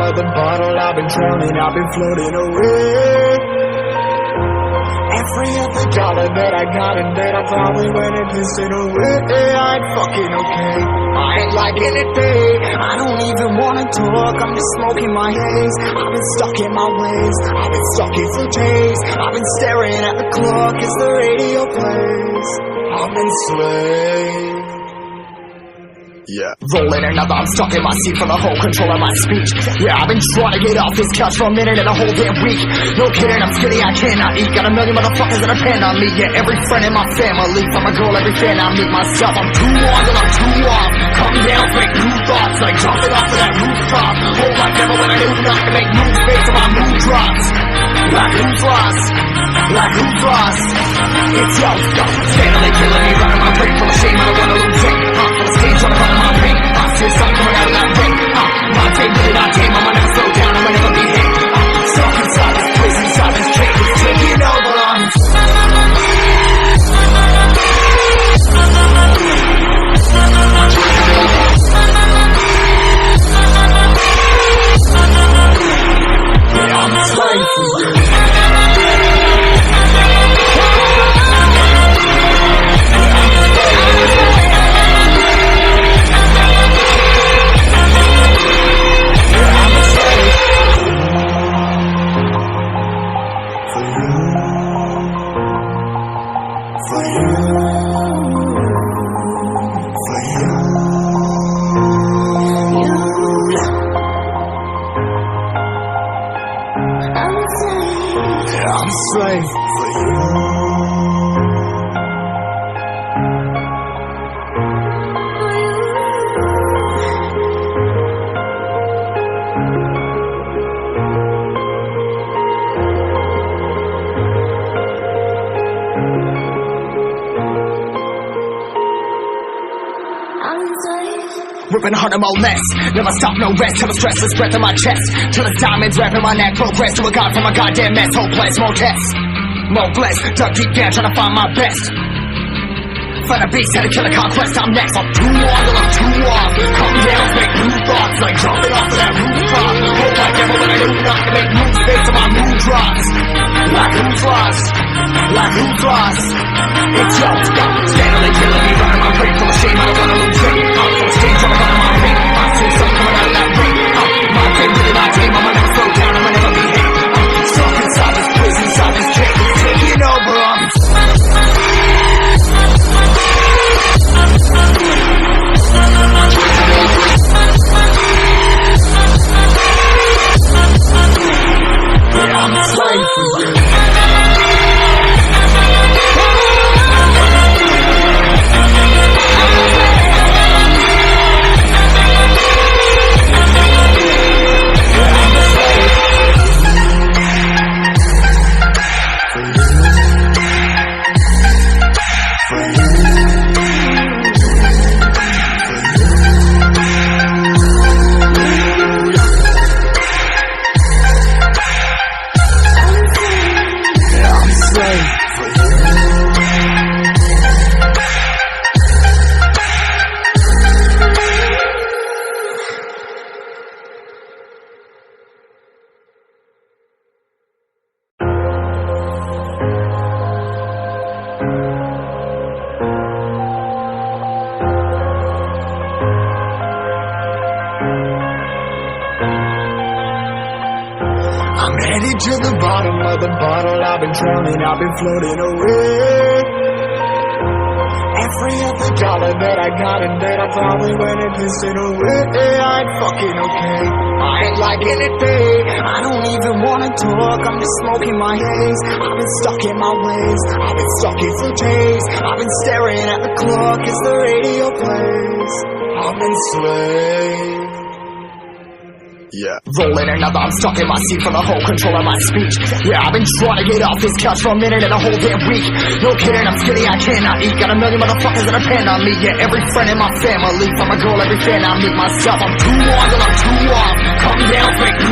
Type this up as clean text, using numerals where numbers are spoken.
of the bottle, I've been drowning, I've been floating away. Every other dollar that I got in bed, I probably went and pissed it away. I ain't fucking okay, I ain't liking it, babe. I don't even wanna talk, I'm just smoking my haze. I've been stuck in my ways, I've been stuck here for days. I've been staring at the clock as the radio plays. I'm enslaved. Yeah, rolling another, I'm stuck in my seat for the whole control of my speech. Yeah, I've been trying to get off this couch for a minute and a whole damn week. No kidding, I'm skinny, I cannot eat. Got a million motherfuckers that depend on me. Yeah, every friend in my family, from a girl, every fan I meet myself. I'm too on till I'm too off. Come down, make new thoughts, like jumping off of that rooftop. Whole life never when I knew not to make moves based on my mood drops. Like who's lost? Like who's lost? It's yo, steadily killing me, running my brain full of shame. I don't wanna lose it. Full of stage, trying to run my pain. I see something coming out of that rain. My day, really not tame. I'ma never slow down, I'ma never be hit. Stuck inside this prison, inside this cage, it's taking over. Yeah, I'm a slave for you. I'm a slave for you. Ripping harder, more less. Never stop, no rest. Till the stress is breath in my chest. Till the diamonds wrapping my neck. Progress to a god from a goddamn mess. Hopeless, more tests, more blessed. Dug deep down, trying to find my best. Find a beast, had to kill a conquest. I'm next. I'm too on till I'm too off. Come down, make new thoughts, like jumping off of that rooftop. Hope I never when I knew not to make moves based on my mood drops. Like who's lost? Like who's lost? It's yo, steadily killing me, running my brain full of shame. I don't wanna lose it. I'm full of stage, trying to run my pain. I see something coming out of that rain. My day, really my team. I'ma never slow down, I'ma never be hit. Stuck inside this prison, inside this cage, it's taking over. Yeah, I'm a slave for you. I'm headed to the bottom of the bottle, I've been drowning, I've been floating away. Every other dollar that I got in bed, I probably went and pissed it away. I ain't fucking okay, I ain't liking it, babe. I don't even wanna talk, I'm just smoking my haze. I've been stuck in my ways, I've been stuck here for days. I've been staring at the clock as the radio plays. I'm enslaved. Yeah, rolling another, I'm stuck in my seat for the whole control of my speech. Yeah, I've been trying to get off this couch for a minute and a whole damn week. No kidding, I'm skinny, I cannot eat. Got a million motherfuckers that depend on me. Yeah, every friend in my family, from a girl, every fan I meet myself. I'm too on till I'm too off. Come down, make